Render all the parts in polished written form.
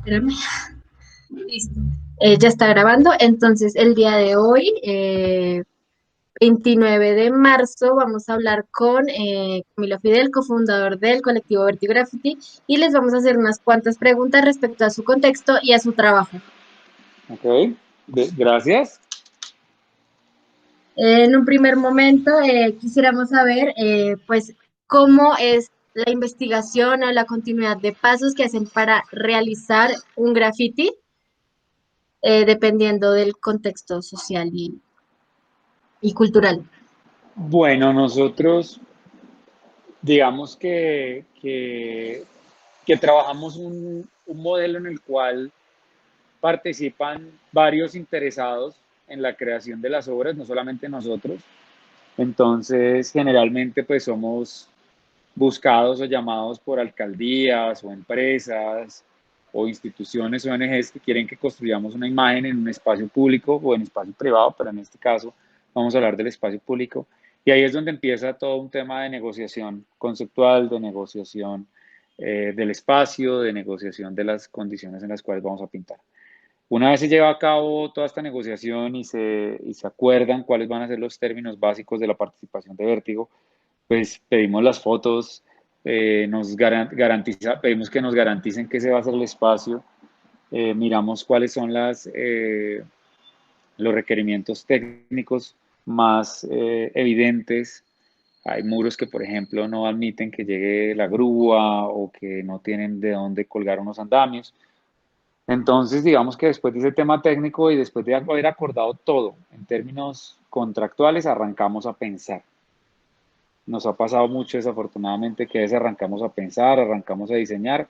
Espérame. Listo. Ya está grabando. Entonces, el día de hoy, 29 de marzo, vamos a hablar con Camilo Fidel, cofundador del colectivo Vertigraffiti, y les vamos a hacer unas cuantas preguntas respecto a su contexto y a su trabajo. Ok, gracias. En un primer momento, quisiéramos saber, pues, cómo es la investigación o la continuidad de pasos que hacen para realizar un graffiti, dependiendo del contexto social y cultural. Bueno, nosotros digamos que trabajamos un modelo en el cual participan varios interesados en la creación de las obras, no solamente nosotros. Entonces, generalmente pues somos buscados o llamados por alcaldías o empresas o instituciones o ONGs que quieren que construyamos una imagen en un espacio público o en espacio privado, pero en este caso vamos a hablar del espacio público. Y ahí es donde empieza todo un tema de negociación conceptual, de negociación del espacio, de negociación de las condiciones en las cuales vamos a pintar. Una vez se lleva a cabo toda esta negociación y se acuerdan cuáles van a ser los términos básicos de la participación de Vértigo, pues pedimos las fotos, pedimos que nos garanticen que ese va a ser el espacio, miramos cuáles son los requerimientos técnicos más evidentes. Hay muros que, por ejemplo, no admiten que llegue la grúa o que no tienen de dónde colgar unos andamios. Entonces, digamos que después de ese tema técnico y después de haber acordado todo en términos contractuales, arrancamos a pensar. Nos ha pasado mucho desafortunadamente que a veces arrancamos a pensar, arrancamos a diseñar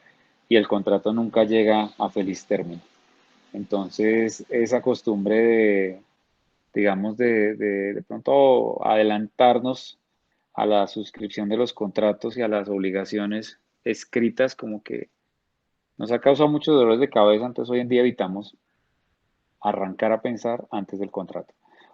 y el contrato nunca llega a feliz término. Entonces, esa costumbre digamos, de pronto adelantarnos a la suscripción de los contratos y a las obligaciones escritas, como que nos ha causado muchos dolores de cabeza, entonces hoy en día evitamos arrancar a pensar antes del contrato.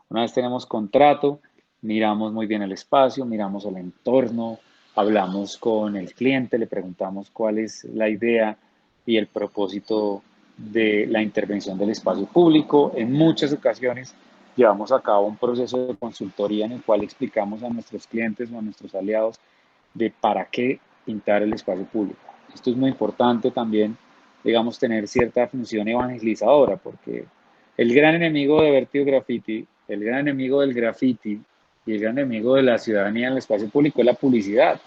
Una vez tenemos contrato, miramos muy bien el espacio, miramos el entorno, hablamos con el cliente, le preguntamos cuál es la idea y el propósito de la intervención del espacio público. En muchas ocasiones llevamos a cabo un proceso de consultoría en el cual explicamos a nuestros clientes o a nuestros aliados de para qué pintar el espacio público. Esto es muy importante también, digamos, tener cierta función evangelizadora, porque el gran enemigo de Vertigo Graffiti, el gran enemigo del graffiti y el gran enemigo de la ciudadanía en el espacio público es la publicidad.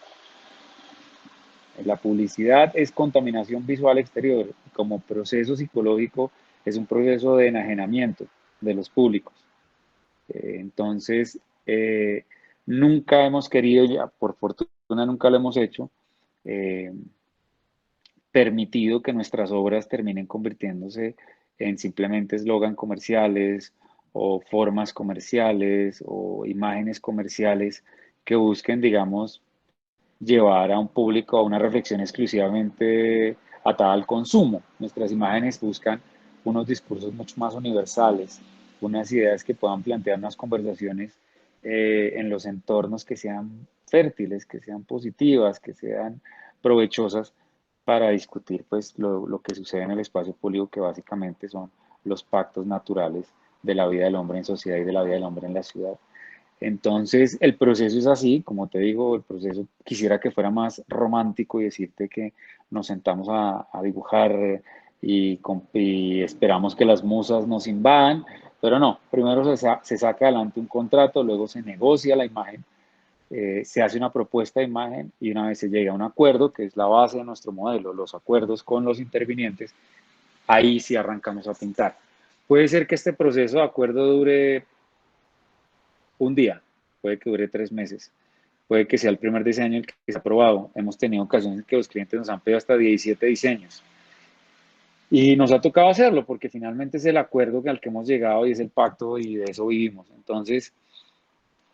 La publicidad es contaminación visual exterior. Como proceso psicológico es un proceso de enajenamiento de los públicos. Entonces, nunca hemos querido, ya por fortuna nunca lo hemos hecho, eh, permitido que nuestras obras terminen convirtiéndose en simplemente eslogan comerciales o formas comerciales o imágenes comerciales que busquen, digamos, llevar a un público a una reflexión exclusivamente atada al consumo. Nuestras imágenes buscan unos discursos mucho más universales, unas ideas que puedan plantear unas conversaciones en los entornos que sean fértiles, que sean positivas, que sean provechosas para discutir pues lo que sucede en el espacio público, que básicamente son los pactos naturales de la vida del hombre en sociedad y de la vida del hombre en la ciudad. Entonces, el proceso es así, como te digo, el proceso quisiera que fuera más romántico y decirte que nos sentamos a dibujar y esperamos que las musas nos invadan, pero no, primero se saca adelante un contrato, luego se negocia la imagen, se hace una propuesta de imagen y una vez se llega a un acuerdo, que es la base de nuestro modelo, los acuerdos con los intervinientes, ahí sí arrancamos a pintar. Puede ser que este proceso de acuerdo dure un día, puede que dure 3 meses, puede que sea el primer diseño el que se ha aprobado. Hemos tenido ocasiones en que los clientes nos han pedido hasta 17 diseños. Y nos ha tocado hacerlo porque finalmente es el acuerdo al que hemos llegado y es el pacto y de eso vivimos. Entonces,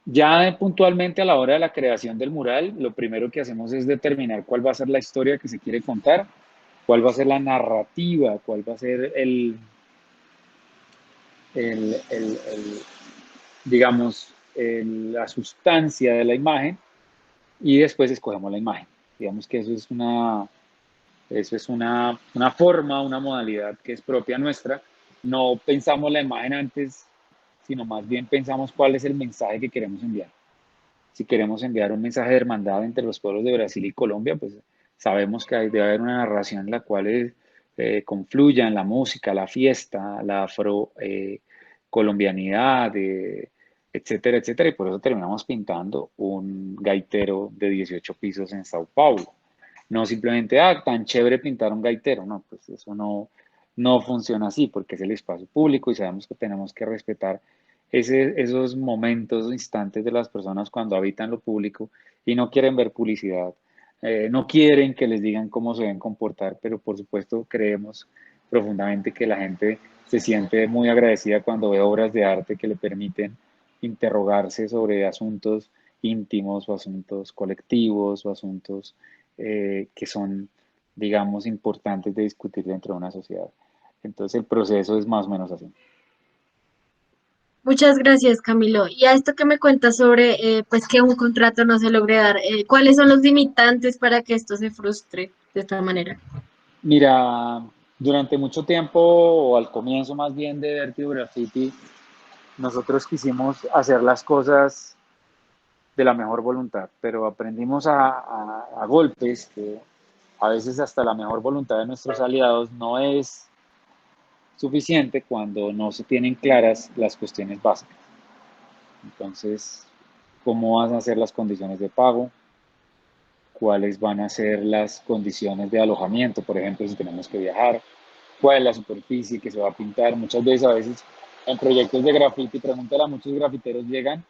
ya puntualmente a la hora de la creación del mural, lo primero que hacemos es determinar cuál va a ser la historia que se quiere contar, cuál va a ser la narrativa, cuál va a ser el digamos, la sustancia de la imagen y después escogemos la imagen. Digamos que eso es Eso es una forma, una modalidad que es propia nuestra. No pensamos la imagen antes, sino más bien pensamos cuál es el mensaje que queremos enviar. Si queremos enviar un mensaje de hermandad entre los pueblos de Brasil y Colombia, pues sabemos que debe haber una narración en la cual confluyan la música, la fiesta, la afro colombianidad, etcétera, etcétera, y por eso terminamos pintando un gaitero de 18 pisos en Sao Paulo. No simplemente, tan chévere pintar un gaitero, no, pues eso no funciona así porque es el espacio público y sabemos que tenemos que respetar esos momentos, instantes de las personas cuando habitan lo público y no quieren ver publicidad, no quieren que les digan cómo se deben comportar, pero por supuesto creemos profundamente que la gente se siente muy agradecida cuando ve obras de arte que le permiten interrogarse sobre asuntos íntimos o asuntos colectivos o asuntos que son, digamos, importantes de discutir dentro de una sociedad. Entonces el proceso es más o menos así. Muchas gracias, Camilo. Y a esto que me cuentas sobre, pues que un contrato no se logre dar, ¿cuáles son los limitantes para que esto se frustre de esta manera? Mira, durante mucho tiempo, o al comienzo más bien de Vertigo Graffiti, nosotros quisimos hacer las cosas de la mejor voluntad, pero aprendimos a golpes que a veces hasta la mejor voluntad de nuestros aliados no es suficiente cuando no se tienen claras las cuestiones básicas. Entonces, ¿cómo van a ser las condiciones de pago? ¿Cuáles van a ser las condiciones de alojamiento? Por ejemplo, si tenemos que viajar, ¿cuál es la superficie que se va a pintar? Muchas veces, a veces, en proyectos de graffiti, pregúntale a muchos grafiteros, llegan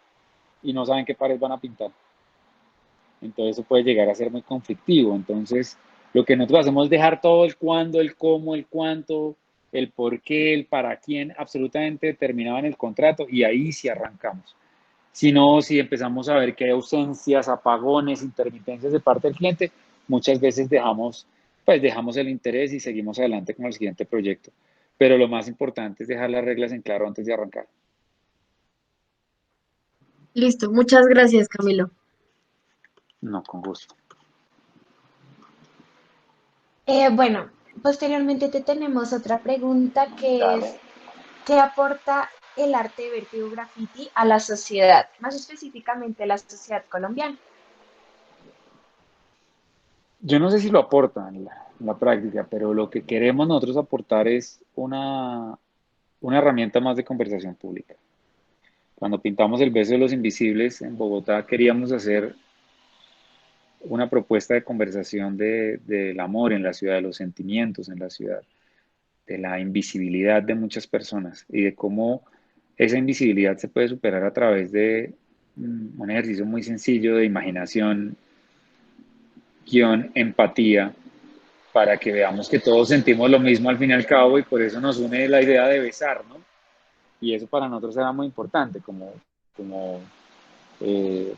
y no saben qué pared van a pintar. Entonces eso puede llegar a ser muy conflictivo. Entonces, lo que nosotros hacemos es dejar todo el cuándo, el cómo, el cuánto, el por qué, el para quién, absolutamente determinado en el contrato y ahí sí arrancamos. Si no, si empezamos a ver que hay ausencias, apagones, intermitencias de parte del cliente, muchas veces dejamos el interés y seguimos adelante con el siguiente proyecto. Pero lo más importante es dejar las reglas en claro antes de arrancar. Listo, muchas gracias, Camilo. No, con gusto. Bueno, posteriormente te tenemos otra pregunta que Dale. es, ¿qué aporta el arte de Vertigo Graffiti a la sociedad, más específicamente a la sociedad colombiana? Yo no sé si lo aportan en la práctica, pero lo que queremos nosotros aportar es una herramienta más de conversación pública. Cuando pintamos el beso de los invisibles en Bogotá, queríamos hacer una propuesta de conversación del amor en la ciudad, de los sentimientos en la ciudad, de la invisibilidad de muchas personas y de cómo esa invisibilidad se puede superar a través de un ejercicio muy sencillo de imaginación, guión, empatía, para que veamos que todos sentimos lo mismo al fin y al cabo y por eso nos une la idea de besar, ¿no? Y eso para nosotros era muy importante, como eh,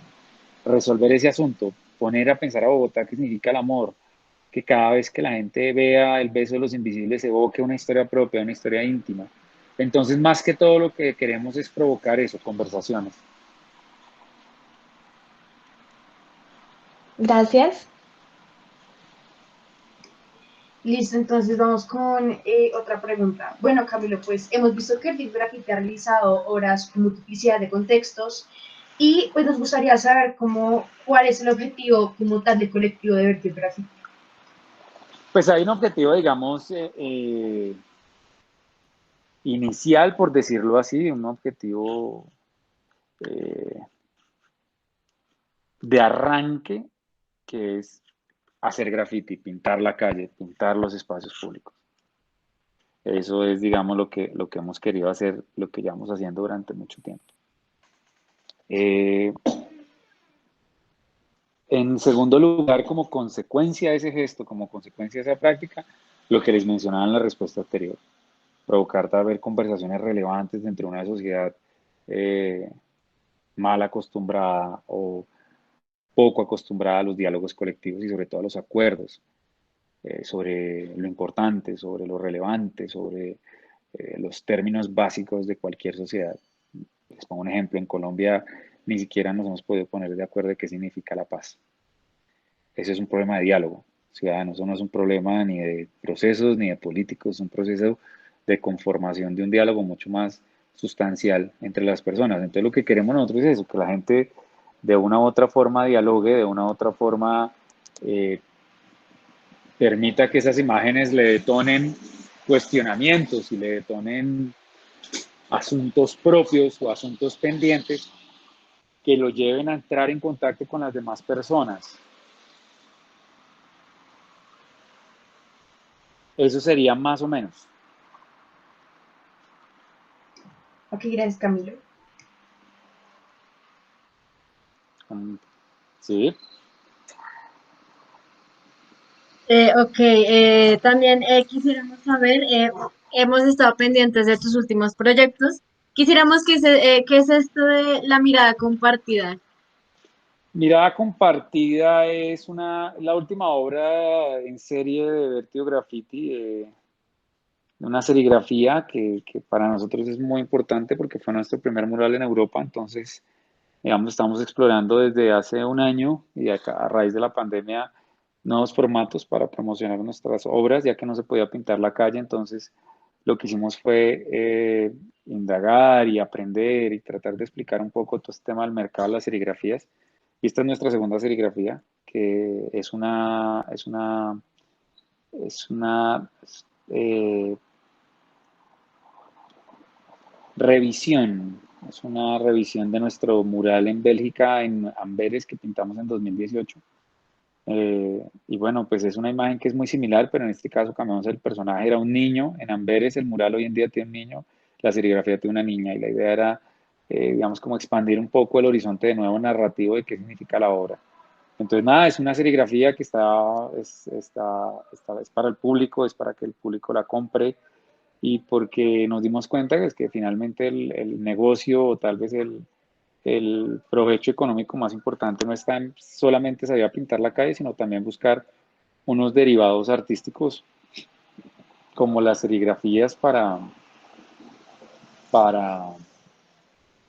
resolver ese asunto, poner a pensar a Bogotá qué significa el amor, que cada vez que la gente vea el beso de los invisibles evoque una historia propia, una historia íntima. Entonces, más que todo lo que queremos es provocar eso, conversaciones. Gracias. Listo, entonces vamos con otra pregunta. Bueno, Camilo, pues hemos visto que el Big Graffiti ha realizado obras con multiplicidad de contextos y pues nos gustaría saber cuál es el objetivo como tal del colectivo de Vertigo Graffiti. Pues hay un objetivo, digamos, inicial, por decirlo así, un objetivo eh, de arranque, que es hacer graffiti, pintar la calle, pintar los espacios públicos. Eso es, digamos, lo que hemos querido hacer, lo que llevamos haciendo durante mucho tiempo. Eh, en segundo lugar, como consecuencia de ese gesto, como consecuencia de esa práctica, lo que les mencionaba en la respuesta anterior, provocar tal vez conversaciones relevantes dentro de una sociedad eh, mal acostumbrada o poco acostumbrada a los diálogos colectivos y sobre todo a los acuerdos sobre lo importante, sobre lo relevante, sobre los términos básicos de cualquier sociedad. Les pongo un ejemplo, en Colombia ni siquiera nos hemos podido poner de acuerdo de qué significa la paz. Ese es un problema de diálogo. ciudadanos. Eso no es un problema ni de procesos ni de políticos, es un proceso de conformación de un diálogo mucho más sustancial entre las personas. Entonces lo que queremos nosotros es eso, que la gente de una u otra forma dialogue, de una u otra forma permita que esas imágenes le detonen cuestionamientos y le detonen asuntos propios o asuntos pendientes que lo lleven a entrar en contacto con las demás personas. Eso sería más o menos. Ok, gracias, Camilo. Sí. Ok, también quisiéramos saber, hemos estado pendientes de tus últimos proyectos. Quisiéramos ¿qué es esto de la mirada compartida? Mirada compartida es la última obra en serie de Vertigo Graffiti, una serigrafía que para nosotros es muy importante porque fue nuestro primer mural en Europa. Entonces, digamos, estamos explorando desde hace un año y a raíz de la pandemia nuevos formatos para promocionar nuestras obras, ya que no se podía pintar la calle. Entonces, lo que hicimos fue indagar y aprender y tratar de explicar un poco todo este tema del mercado de las serigrafías. Y esta es nuestra segunda serigrafía, que es una eh, revisión. Es una revisión de nuestro mural en Bélgica, en Amberes, que pintamos en 2018. Y bueno, pues es una imagen que es muy similar, pero en este caso cambiamos el personaje. Era un niño. En Amberes el mural hoy en día tiene un niño, la serigrafía tiene una niña. Y la idea era, digamos, como expandir un poco el horizonte de nuevo narrativo de qué significa la obra. Entonces, nada, es una serigrafía que es para el público, es para que el público la compre y porque nos dimos cuenta que es que finalmente el negocio o tal vez el provecho económico más importante no está en solamente salir a pintar la calle, sino también buscar unos derivados artísticos como las serigrafías para,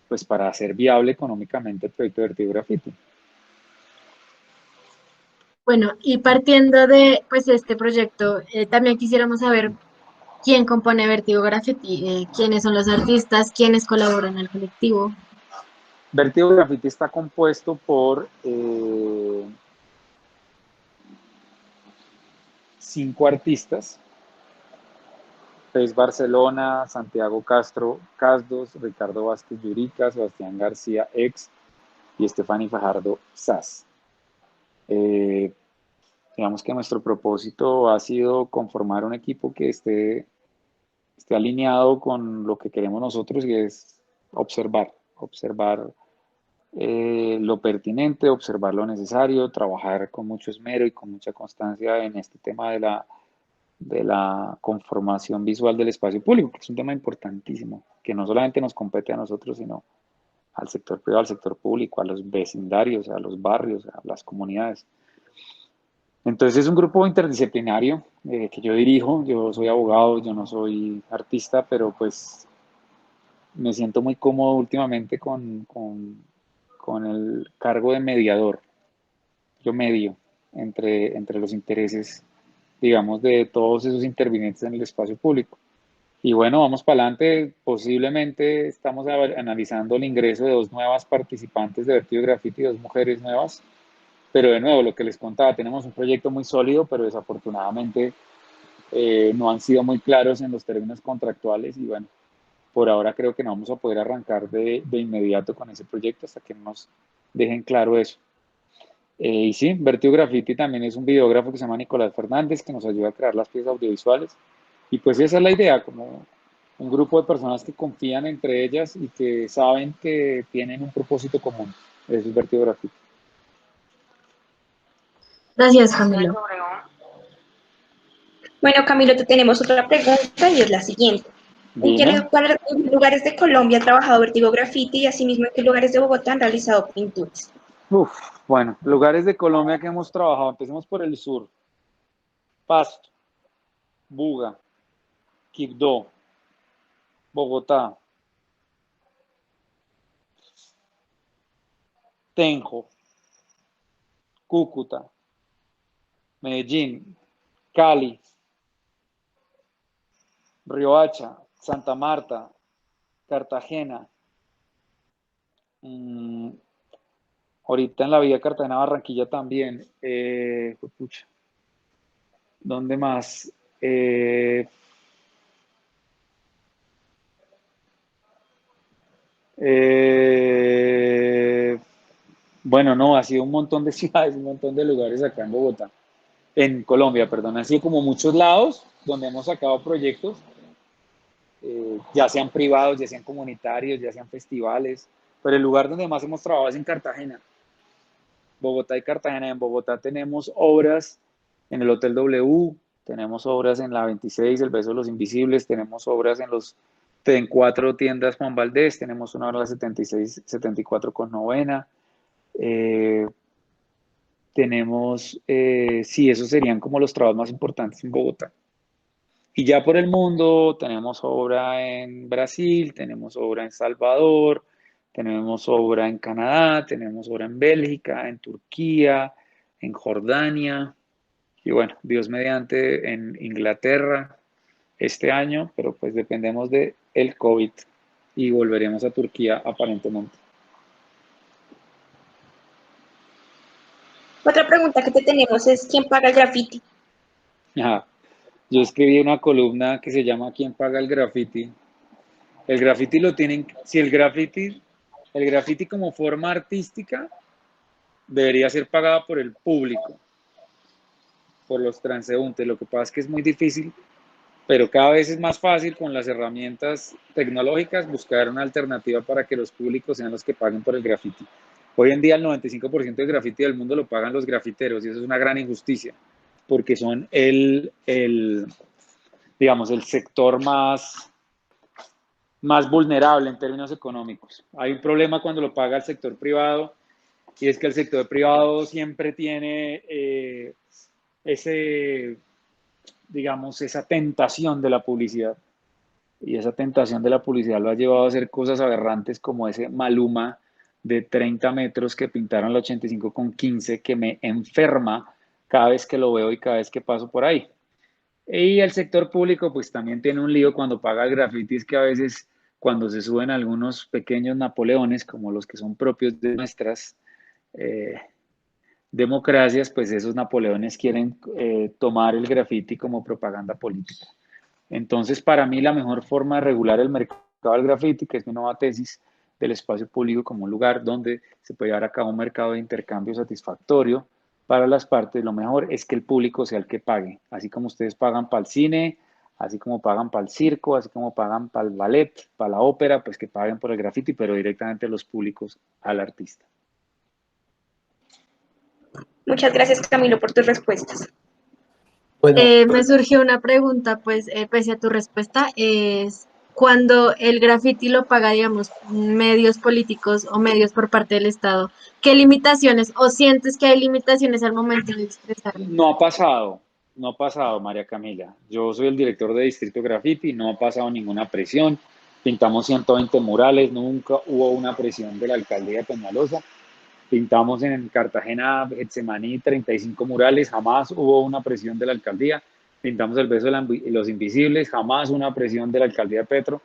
pues para hacer viable económicamente el proyecto de Vertigo Graffiti. Bueno, y partiendo de pues este proyecto, también quisiéramos saber quién compone Vertigo Graffiti, quiénes son los artistas, quiénes colaboran al colectivo. Vertigo Graffiti está compuesto por 5 artistas: Pez Barcelona, Santiago Castro Casdos, Ricardo Vázquez Yurica, Sebastián García Ex y Estefany Fajardo Sas. Digamos que nuestro propósito ha sido conformar un equipo que esté alineado con lo que queremos nosotros, y es observar lo pertinente, observar lo necesario, trabajar con mucho esmero y con mucha constancia en este tema de la conformación visual del espacio público, que es un tema importantísimo, que no solamente nos compete a nosotros, sino al sector privado, al sector público, a los vecindarios, a los barrios, a las comunidades. Entonces es un grupo interdisciplinario que yo dirijo. Yo soy abogado, yo no soy artista, pero pues me siento muy cómodo últimamente con el cargo de mediador. Yo medio entre los intereses, digamos, de todos esos intervinientes en el espacio público. Y bueno, vamos para adelante. Posiblemente estamos analizando el ingreso de 2 nuevas participantes de Vertigo Graffiti, 2 mujeres nuevas. Pero de nuevo, lo que les contaba, tenemos un proyecto muy sólido, pero desafortunadamente no han sido muy claros en los términos contractuales y bueno, por ahora creo que no vamos a poder arrancar de inmediato con ese proyecto hasta que nos dejen claro eso. Y sí, Vertigo Graffiti también es un videógrafo que se llama Nicolás Fernández, que nos ayuda a crear las piezas audiovisuales. Y pues esa es la idea, como un grupo de personas que confían entre ellas y que saben que tienen un propósito común. Eso es Vertigo Graffiti. Gracias, Camilo. Bueno, Camilo, te tenemos otra pregunta y es la siguiente. ¿En qué Dime. lugares de Colombia ha trabajado Vertigo Graffiti y asimismo en qué lugares de Bogotá han realizado pinturas? Uf, bueno, lugares de Colombia que hemos trabajado. Empecemos por el sur. Pasto, Buga, Quibdó, Bogotá, Tenjo, Cúcuta, Medellín, Cali, Riohacha, Santa Marta, Cartagena. Ahorita en la vía Cartagena, Barranquilla también. Pucha, ¿dónde más? Bueno, no, ha sido un montón de ciudades, un montón de lugares acá en Bogotá, en Colombia, perdón, ha sido como muchos lados donde hemos sacado proyectos, ya sean privados, ya sean comunitarios, ya sean festivales, pero el lugar donde más hemos trabajado es en Cartagena, Bogotá y Cartagena. En Bogotá tenemos obras en el Hotel W, tenemos obras en la 26, el Beso de los Invisibles, tenemos obras en 4 tiendas Juan Valdés, tenemos una obra en la 76, 74 con Novena. Tenemos, sí, esos serían como los trabajos más importantes en Bogotá. Y ya por el mundo tenemos obra en Brasil, tenemos obra en Salvador, tenemos obra en Canadá, tenemos obra en Bélgica, en Turquía, en Jordania y bueno, Dios mediante en Inglaterra este año, pero pues dependemos de el COVID y volveremos a Turquía aparentemente. Otra pregunta que te tenemos es, ¿quién paga el graffiti? Ajá. Yo escribí una columna que se llama ¿Quién paga el graffiti? El graffiti lo tienen, si el graffiti como forma artística debería ser pagada por el público, por los transeúntes. Lo que pasa es que es muy difícil, pero cada vez es más fácil con las herramientas tecnológicas buscar una alternativa para que los públicos sean los que paguen por el graffiti. Hoy en día el 95% del graffiti del mundo lo pagan los grafiteros y eso es una gran injusticia, porque son digamos, el sector más vulnerable en términos económicos. Hay un problema cuando lo paga el sector privado y es que el sector privado siempre tiene digamos, esa tentación de la publicidad. Y esa tentación de la publicidad lo ha llevado a hacer cosas aberrantes como ese Maluma de 30 metros que pintaron la 85 con 15 que me enferma cada vez que lo veo y cada vez que paso por ahí. Y el sector público pues también tiene un lío cuando paga el graffiti, es que a veces cuando se suben algunos pequeños Napoleones, como los que son propios de nuestras democracias, pues esos Napoleones quieren tomar el graffiti como propaganda política. Entonces, para mí la mejor forma de regular el mercado del graffiti, que es mi nueva tesis del espacio público como un lugar donde se puede llevar a cabo un mercado de intercambio satisfactorio para las partes, lo mejor es que el público sea el que pague, así como ustedes pagan para el cine, así como pagan para el circo, así como pagan para el ballet, para la ópera, pues que paguen por el graffiti, pero directamente los públicos al artista. Muchas gracias, Camilo, por tus respuestas. Bueno, Me surgió una pregunta, pues, pese a tu respuesta, es cuando el graffiti lo paga, digamos, medios políticos o medios por parte del Estado, ¿qué limitaciones o sientes que hay limitaciones al momento de expresarlo? No ha pasado, María Camila. Yo soy el director de Distrito Graffiti, no ha pasado ninguna presión. Pintamos 120 murales, nunca hubo una presión de la alcaldía de Peñalosa. Pintamos en Cartagena, Getsemaní, 35 murales, jamás hubo una presión de la alcaldía. Pintamos el Beso de los Invisibles, jamás una presión de la alcaldía de Petro.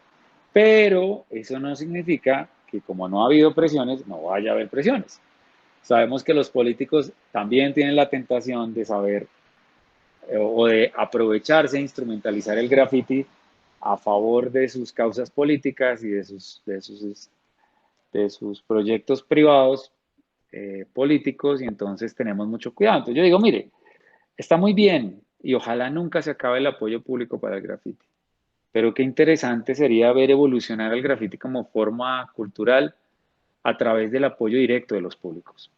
Pero eso no significa que como no ha habido presiones, no vaya a haber presiones. Sabemos que los políticos también tienen la tentación de saber o de aprovecharse e instrumentalizar el graffiti a favor de sus causas políticas y de sus proyectos privados políticos, y entonces tenemos mucho cuidado. Entonces yo digo, mire, está muy bien y ojalá nunca se acabe el apoyo público para el graffiti, pero qué interesante sería ver evolucionar el graffiti como forma cultural a través del apoyo directo de los públicos.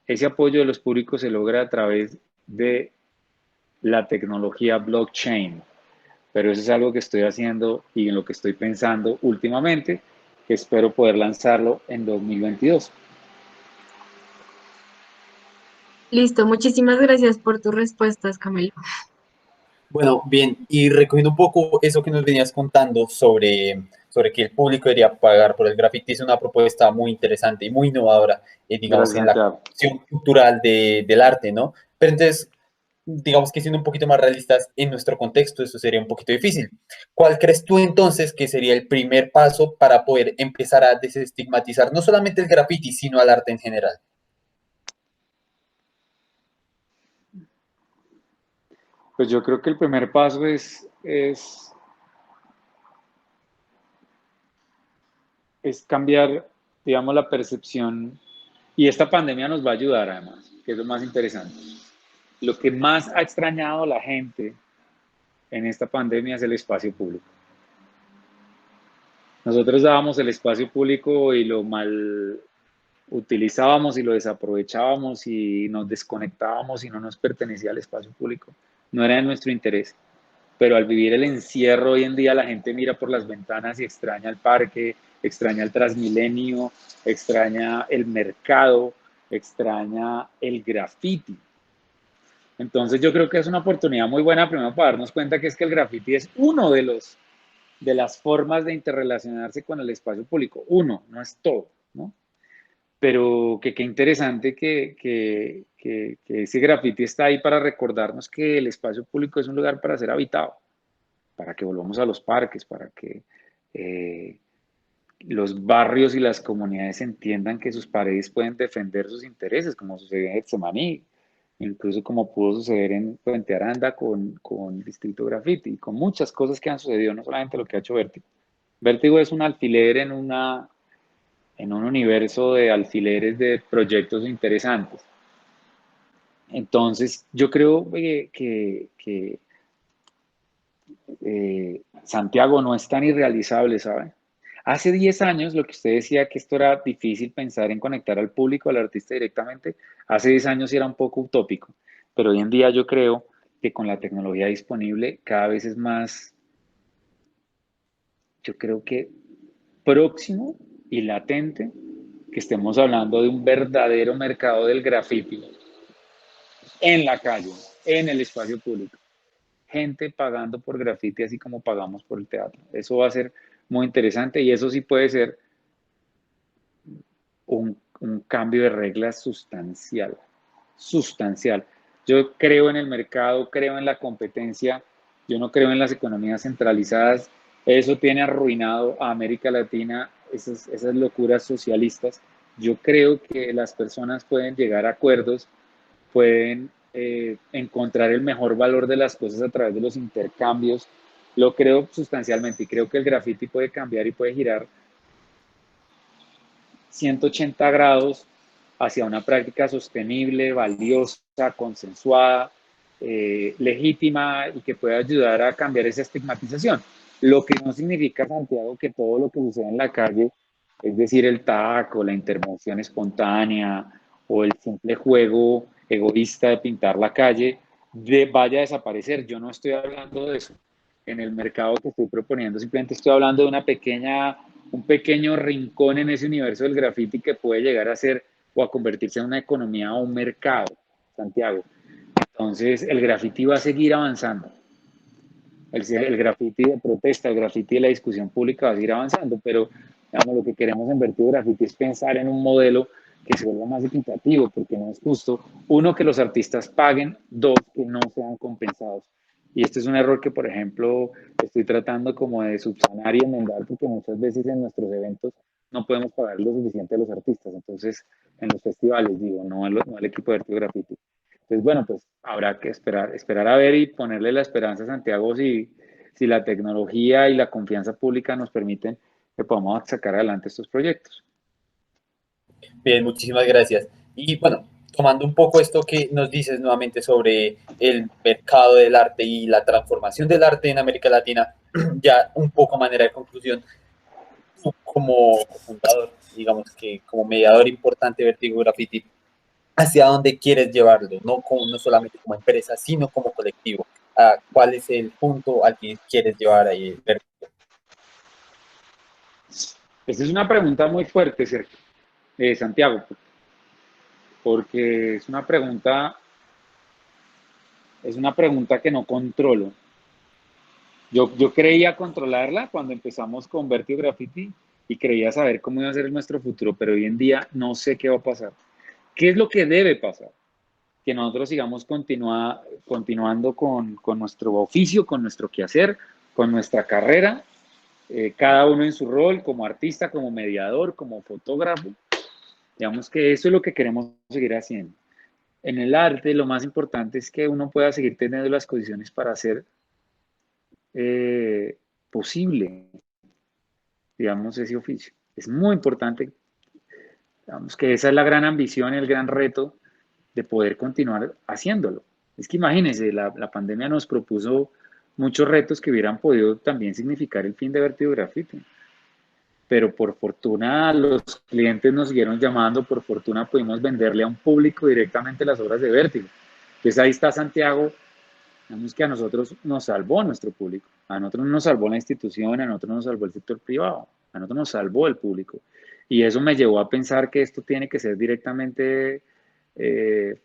Ese apoyo de los públicos se logra a través de la tecnología blockchain, pero eso es algo que estoy haciendo y en lo que estoy pensando últimamente, que espero poder lanzarlo en 2022. Listo, muchísimas gracias por tus respuestas, Camilo. bueno, bien, y recogiendo un poco eso que nos venías contando sobre que el público debería pagar por el graffiti, es una propuesta muy interesante y muy innovadora, digamos, Gracias, en la Santiago. cuestión cultural del arte, ¿no? Pero entonces, digamos que siendo un poquito más realistas, en nuestro contexto eso sería un poquito difícil. ¿Cuál crees tú entonces que sería el primer paso para poder empezar a desestigmatizar no solamente el graffiti, sino al arte en general? Pues yo creo que el primer paso es cambiar, digamos, la percepción, y esta pandemia nos va a ayudar además, que es lo más interesante. Lo que más ha extrañado a la gente en esta pandemia es el espacio público. Nosotros dábamos el espacio público y lo mal utilizábamos y lo desaprovechábamos y nos desconectábamos y no nos pertenecía al espacio público. No era de nuestro interés. Pero al vivir el encierro hoy en día la gente mira por las ventanas y extraña el parque, extraña el Transmilenio, extraña el mercado, extraña el graffiti. Entonces yo creo que es una oportunidad muy buena primero para darnos cuenta que es que el graffiti es uno de las formas de interrelacionarse con el espacio público. Uno, no es todo, ¿no? Pero que qué interesante que ese graffiti está ahí para recordarnos que el espacio público es un lugar para ser habitado, para que volvamos a los parques, para que eh, los barrios y las comunidades entiendan que sus paredes pueden defender sus intereses, como sucedió en Getsemaní, incluso como pudo suceder en Puente Aranda con Distrito Graffiti, y con muchas cosas que han sucedido, no solamente lo que ha hecho Vértigo. Vértigo es un alfiler en un universo de alfileres de proyectos interesantes. Entonces, yo creo Santiago no es tan irrealizable, ¿sabe? Hace 10 años, lo que usted decía que esto era difícil pensar en conectar al público, al artista directamente, hace 10 años era un poco utópico, pero hoy en día yo creo que con la tecnología disponible cada vez es más, yo creo que próximo y latente que estemos hablando de un verdadero mercado del graffiti en la calle, en el espacio público. Gente pagando por graffiti así como pagamos por el teatro. Eso va a ser muy interesante y eso sí puede ser un cambio de reglas sustancial, sustancial. Yo creo en el mercado, creo en la competencia, yo no creo en las economías centralizadas. Eso tiene arruinado a América Latina, esas locuras socialistas. Yo creo que las personas pueden llegar a acuerdos, pueden encontrar el mejor valor de las cosas a través de los intercambios. Lo creo sustancialmente y creo que el graffiti puede cambiar y puede girar 180 grados hacia una práctica sostenible, valiosa, consensuada, legítima y que pueda ayudar a cambiar esa estigmatización. Lo que no significa, Santiago, que todo lo que sucede en la calle, es decir, el taco, la intervención espontánea o el simple juego egoísta de pintar la calle, vaya a desaparecer. Yo no estoy hablando de eso en el mercado que estoy proponiendo, simplemente estoy hablando de un pequeño rincón en ese universo del graffiti que puede llegar a ser o a convertirse en una economía o un mercado, Santiago. Entonces, el graffiti va a seguir avanzando. El graffiti de protesta, el graffiti de la discusión pública va a seguir avanzando, pero digamos, lo que queremos en Vertigo Graffiti es pensar en un modelo que se vuelva más equitativo, porque no es justo, uno, que los artistas paguen, dos, que no sean compensados. Y este es un error que, por ejemplo, estoy tratando como de subsanar y enmendar, porque muchas veces en nuestros eventos no podemos pagar lo suficiente a los artistas. Entonces, en los festivales, digo, no al equipo de Vertigo Graffiti. Entonces, bueno, pues habrá que esperar a ver y ponerle la esperanza a Santiago si la tecnología y la confianza pública nos permiten que podamos sacar adelante estos proyectos. Bien, muchísimas gracias. Y bueno, tomando un poco esto que nos dices nuevamente sobre el mercado del arte y la transformación del arte en América Latina, ya un poco a manera de conclusión, tú como fundador, digamos que como mediador importante de Vertigo Graffiti, ¿hacia dónde quieres llevarlo? No solamente como empresa, sino como colectivo. ¿Cuál es el punto al que quieres llevar ahí? Esta es una pregunta muy fuerte, Sergio, Santiago, porque es una pregunta que no controlo. Yo creía controlarla cuando empezamos con Vertigo Graffiti y creía saber cómo iba a ser nuestro futuro, pero hoy en día no sé qué va a pasar. ¿Qué es lo que debe pasar? que nosotros sigamos continuando con nuestro oficio, con nuestro quehacer, con nuestra carrera, cada uno en su rol, como artista, como mediador, como fotógrafo. Digamos que eso es lo que queremos seguir haciendo. En el arte lo más importante es que uno pueda seguir teniendo las condiciones para hacer posible, digamos, ese oficio. Es muy importante, digamos que esa es la gran ambición y el gran reto de poder continuar haciéndolo. Es que imagínense, la pandemia nos propuso muchos retos que hubieran podido también significar el fin de Vertigo Graffiti. Pero por fortuna los clientes nos siguieron llamando, por fortuna pudimos venderle a un público directamente las obras de Vértigo. Entonces ahí está Santiago, digamos que a nosotros nos salvó nuestro público, a nosotros nos salvó la institución, a nosotros nos salvó el sector privado, a nosotros nos salvó el público. Y eso me llevó a pensar que esto tiene que ser directamente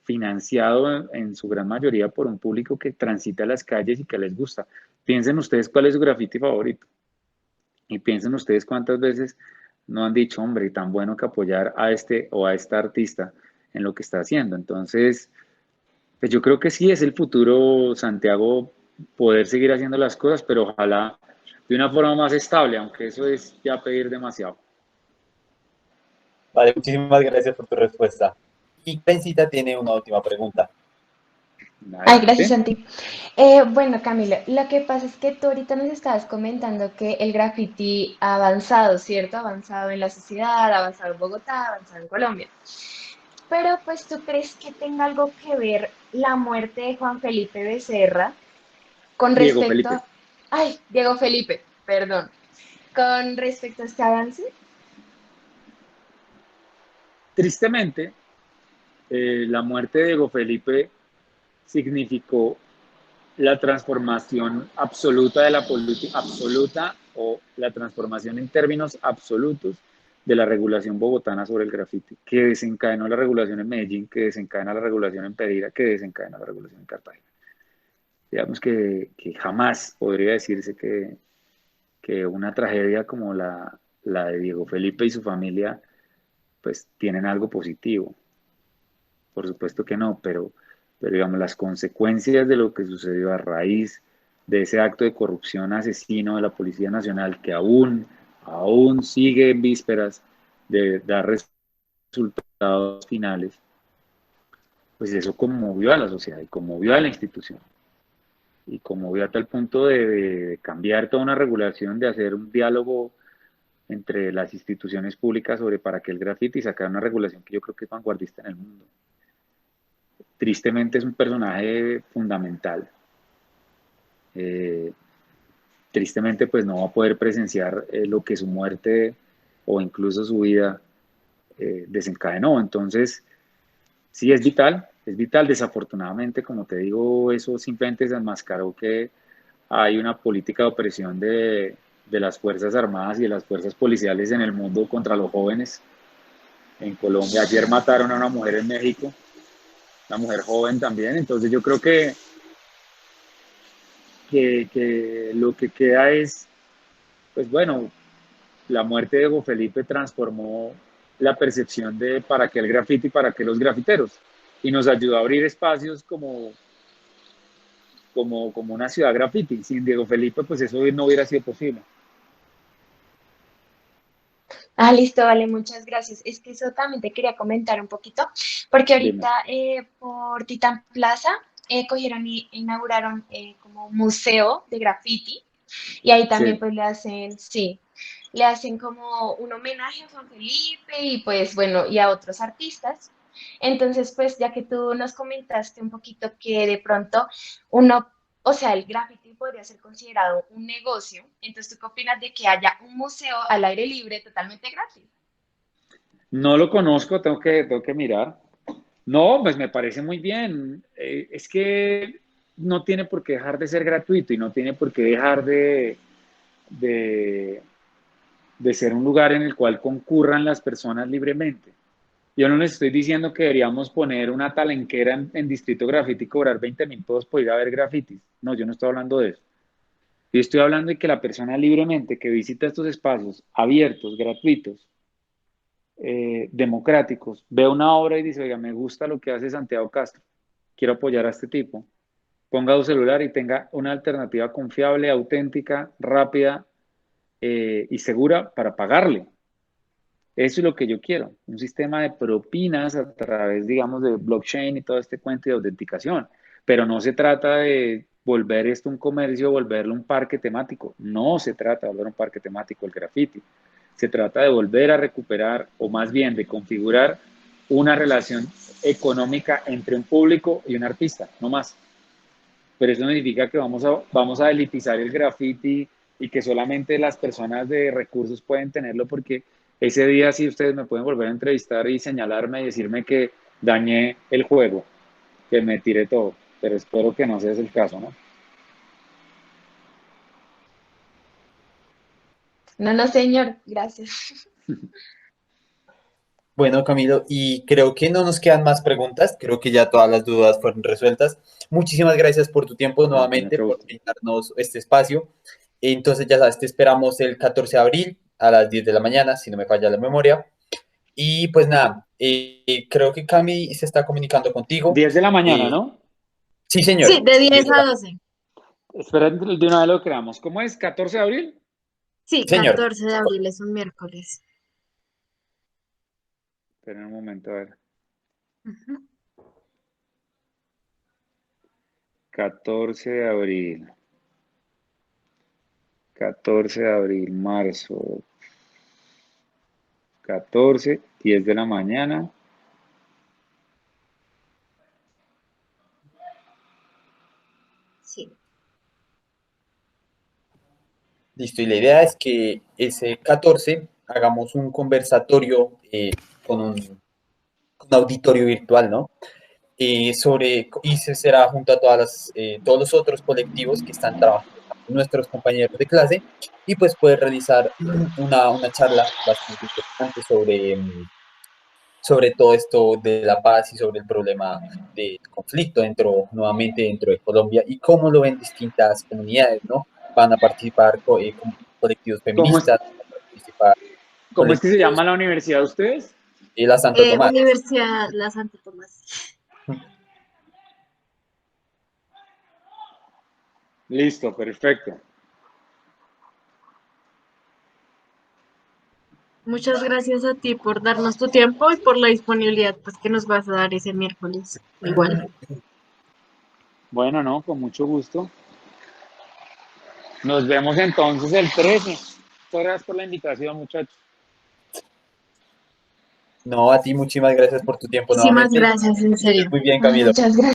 financiado en su gran mayoría por un público que transita las calles y que les gusta. Piensen ustedes cuál es su graffiti favorito. Y piensen ustedes cuántas veces no han dicho, hombre, tan bueno que apoyar a este o a esta artista en lo que está haciendo. Entonces, pues yo creo que sí es el futuro, Santiago, poder seguir haciendo las cosas, pero ojalá de una forma más estable, aunque eso es ya pedir demasiado. Vale, muchísimas gracias por tu respuesta. Y Pencita tiene una última pregunta. Ay, gracias, Adelante. Santi. Bueno, Camilo, lo que pasa es que tú ahorita nos estabas comentando que el graffiti ha avanzado, ¿cierto? Ha avanzado en la sociedad, ha avanzado en Bogotá, ha avanzado en Colombia. Pero pues tú crees que tenga algo que ver la muerte de Juan Felipe Becerra con Diego respecto Felipe. a... Ay, Diego Felipe, perdón. Con respecto a este avance. Tristemente, la muerte de Diego Felipe significó la transformación absoluta de la política, absoluta o la transformación en términos absolutos de la regulación bogotana sobre el grafiti, que desencadenó la regulación en Medellín, que desencadena la regulación en Pereira, que desencadena la regulación en Cartagena. Digamos que jamás podría decirse que una tragedia como la de Diego Felipe y su familia, pues tienen algo positivo. Por supuesto que no, pero digamos, las consecuencias de lo que sucedió a raíz de ese acto de corrupción asesino de la Policía Nacional, que aún sigue en vísperas de dar resultados finales, pues eso conmovió a la sociedad y conmovió a la institución. Y conmovió a tal punto de cambiar toda una regulación, de hacer un diálogo entre las instituciones públicas sobre para qué el grafiti y sacar una regulación que yo creo que es vanguardista en el mundo. Tristemente es un personaje fundamental. Eh, Tristemente pues no va a poder presenciar lo que su muerte o incluso su vida desencadenó. Entonces, sí es vital. Desafortunadamente, como te digo, eso simplemente desenmascaró que hay una política de opresión de las Fuerzas Armadas y de las fuerzas policiales en el mundo contra los jóvenes. En Colombia, ayer mataron a una mujer en México, una mujer joven también. Entonces yo creo que lo que queda es, pues bueno, la muerte de Hugo Felipe transformó la percepción de para qué el grafiti y para qué los grafiteros. Y nos ayudó a abrir espacios como una ciudad grafiti. Sin Diego Felipe, pues eso no hubiera sido posible. Ah, listo, vale, muchas gracias. Es que eso también te quería comentar un poquito, porque Dime. ahorita por Titán Plaza cogieron y inauguraron como un museo de graffiti y ahí también Sí. pues le hacen, sí, le hacen como un homenaje a Juan Felipe y pues bueno, y a otros artistas. Entonces, pues ya que tú nos comentaste un poquito que de pronto uno, o sea, el graffiti podría ser considerado un negocio, entonces ¿tú qué opinas de que haya un museo al aire libre totalmente gratis? No lo conozco, tengo que mirar. No, pues me parece muy bien. Es que no tiene por qué dejar de ser gratuito y no tiene por qué dejar de, de ser un lugar en el cual concurran las personas libremente. Yo no les estoy diciendo que deberíamos poner una talenquera en Distrito Graffiti y cobrar 20.000 pesos por ir a ver grafitis. No, yo no estoy hablando de eso. Yo estoy hablando de que la persona libremente que visita estos espacios abiertos, gratuitos, democráticos, ve una obra y dice, oiga, me gusta lo que hace Santiago Castro. quiero apoyar a este tipo. Ponga su celular y tenga una alternativa confiable, auténtica, rápida y segura para pagarle. Eso es lo que yo quiero, un sistema de propinas a través, digamos, de blockchain y todo este cuento de autenticación. Pero no se trata de volver esto un comercio, volverlo un parque temático. No se trata de volver un parque temático el graffiti. Se trata de volver a recuperar, o más bien de configurar una relación económica entre un público y un artista, no más. Pero eso no significa que vamos a elitizar el graffiti y que solamente las personas de recursos pueden tenerlo, porque ese día sí ustedes me pueden volver a entrevistar y señalarme y decirme que dañé el juego, que me tiré todo, pero espero que no sea ese el caso, ¿no? No, no, señor, gracias. Bueno, Camilo, y creo que no nos quedan más preguntas, creo que ya todas las dudas fueron resueltas. Muchísimas gracias por tu tiempo No, con nuevamente, mucho por gusto. brindarnos este espacio. Entonces, ya sabes, te esperamos el 14 de abril a las 10 de la mañana, si no me falla la memoria. Y pues nada, creo que Cami se está comunicando contigo. 10 de la mañana, Eh, ¿no? sí, Sí, señor. de 10 10 de a la- 12. Espera, de una vez lo creamos. ¿Cómo es? ¿14 de abril? Sí, Señor. 14 de abril es un miércoles. Espera un momento, a ver. Ujú. 14 de abril. 14 de abril, marzo. 14, 10 de la mañana. Sí. Listo, y la idea es que ese 14 hagamos un conversatorio con un auditorio virtual, ¿no? Y se será junto a todos los otros colectivos que están trabajando, nuestros compañeros de clase, y pues poder realizar una charla bastante interesante sobre todo esto de la paz y sobre el problema del conflicto nuevamente dentro de Colombia y cómo lo ven distintas comunidades, ¿no? Van a participar colectivos ¿Cómo es, feministas, van a participar cómo es que se colectivos llama la universidad de ustedes? de la Santo Tomás. Universidad La Santo Tomás. Listo, perfecto. Muchas gracias a ti por darnos tu tiempo y por la disponibilidad pues, que nos vas a dar ese miércoles. Igual. Bueno, no, con mucho gusto. Nos vemos entonces el 13. Muchas gracias por la invitación, muchachos. No, a ti muchísimas gracias por tu tiempo Muchísimas nuevamente. gracias, en serio. Muy bien, Camilo. Muchas gracias.